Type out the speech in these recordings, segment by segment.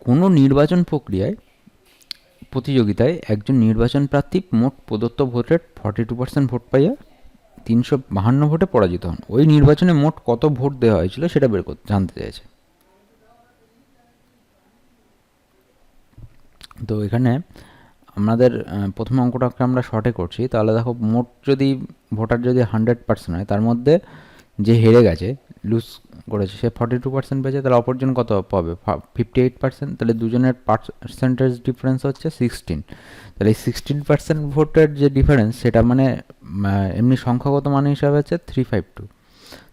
কোনো নির্বাচন প্রক্রিয়ায় প্রতিযোগিতায় একজন নির্বাচন প্রার্থী মোট প্রদত্ত ভোটের 42% ভোট পাইয়া 352 ভোটে পরাজিত হন। ওই নির্বাচনে মোট কত ভোট দেওয়া হয়েছিল সেটা বের করতে জানতে চাইছে। তো এখানে আমাদের প্রথম অঙ্কটাকে আমরা শর্টে করছি। তাহলে দেখো, মোট যদি ভোটার যদি 100% হয়, তার মধ্যে যে হেরে গেছে, লুজ করেছে, সে 42% পেয়েছে, তাহলে অপরজন কত পাবে? 58%। তাহলে দুজনের পার্সেন্টেজ ডিফারেন্স হচ্ছে 16। তাহলে এই 16% ভোটের যে ডিফারেন্স, সেটা মানে এমনি সংখ্যাগত মান হিসাবে হচ্ছে 352।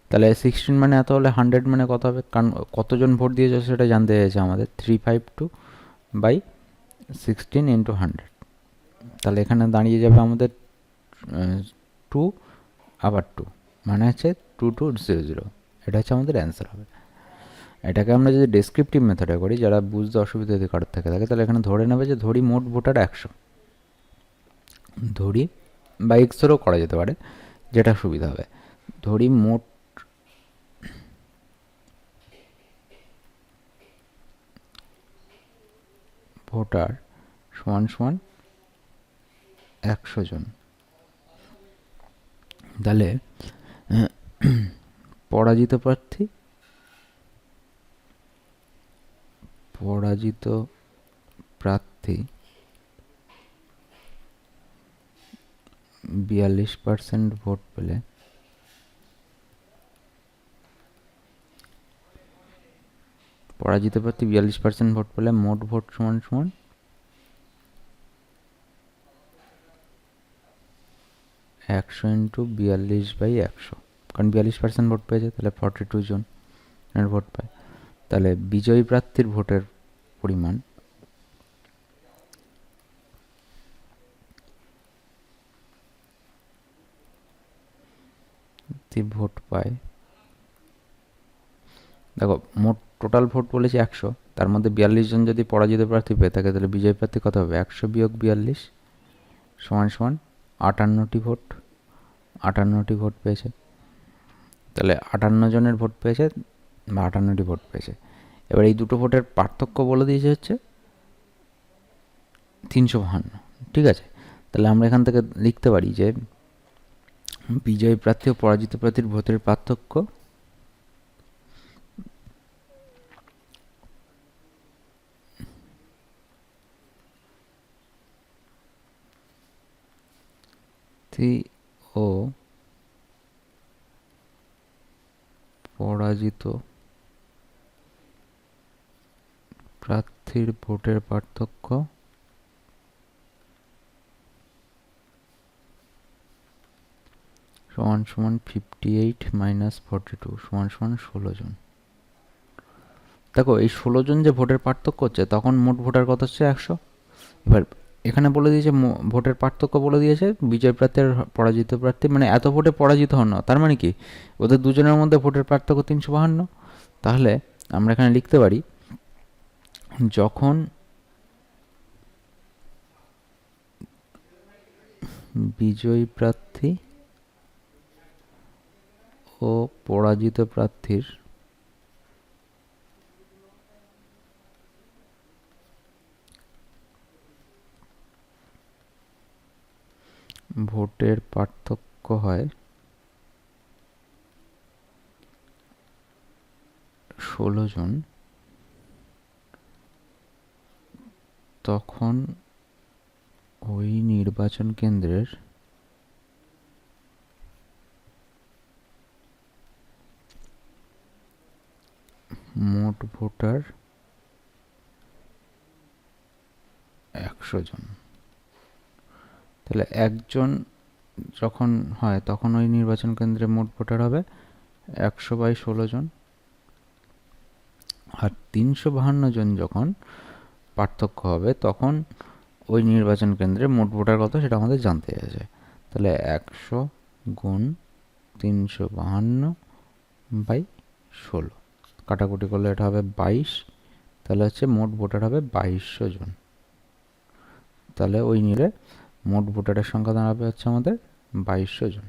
তাহলে 16 মানে এত হলে 100 মানে কত হবে? কারণ কতজন ভোট দিয়েছে সেটা জানতে চাইছে আমাদের। 352/16 × 100। তাহলে এখানে দাঁড়িয়ে যাবে আমাদের 2 আবার 2, মানে হচ্ছে 2200। এটা হচ্ছে আমাদের অ্যান্সার হবে। এটাকে আমরা যদি ডেসক্রিপটিভ মেথডে করি, যারা বুঝতে অসুবিধা যদি কারোর থেকে থাকে, তাহলে এখানে ধরে নেবে যে ধরি মোট ভোটার 100, ধরি বা এক্সেরও করা যেতে পারে, যেটা সুবিধা হবে। ধরি মোট ভোটার সমান সমান 100 জন। তাহলে পরাজিত প্রার্থী 42% ভোট পেলে মোট ভোট সমান সমান 100 × 42/100। কারণ 42% ভোট পেয়েছে, তাহলে 42 জন ভোট পায়। তাহলে বিজয়ী প্রার্থীর ভোটের পরিমাণ ভোট পায়, দেখো মোট টোটাল ভোট বলেছে 100, তার মধ্যে 42 জন যদি পরাজিত প্রার্থী পেয়ে থাকে, তাহলে বিজয়ী প্রার্থী কত হবে? 100 - 42 সমান সমান 58টি ভোট। 58টি ভোট পেয়েছে, তাহলে 58 জনের ভোট পেয়েছে বা 58টি ভোট পেয়েছে। এবার এই দুটো ভোটের পার্থক্য বলে দিয়েছে হচ্ছে 352। ঠিক আছে, তাহলে আমরা এখান থেকে লিখতে পারি যে বিজয়ী প্রার্থী ও পরাজিত প্রার্থীর ভোটের পার্থক্য ও পরাজিত প্রার্থীর ভোটের পার্থক্য সমান সমান 58 - 42 সমান সমান 16 জন। দেখো, এই 16 জন যে ভোটের পার্থক্য হচ্ছে, তখন মোট ভোটার কত হচ্ছে? 100। এবার এখানে বলে দিয়েছে ভোটের পার্থক্য বলে দিয়েছে বিজয় প্রার্থী আর পরাজিত প্রার্থী, মানে এত ভোটে পরাজিত হন না। তার মানে কি, ওদের দুজনের মধ্যে ভোটের পার্থক্য 352। তাহলে আমরা এখানে লিখতে পারি, যখন বিজয়ী প্রার্থী ও পরাজিত প্রার্থীর ভোটের পার্থক্য হয় 16 জন, তখন ওই নির্বাচন কেন্দ্রের মোট ভোটার 100 জন। তাহলে একজন যখন হয়, তখন ওই নির্বাচন কেন্দ্রে মোট ভোটার হবে 100/16 জন। আর 352 জন যখন পার্থক্য হবে, তখন ওই নির্বাচন কেন্দ্রে মোট ভোটার কত সেটা আমাদের জানতে চাইছে। তাহলে 100 × 352/16 কাটাকুটি করলে এটা হবে 22। তাহলে হচ্ছে মোট ভোটার হবে 2200 জন। তাহলে ওই নিলে মোট ভোটারের সংখ্যা দাঁড়াবে হচ্ছে আমাদের 2200 জন।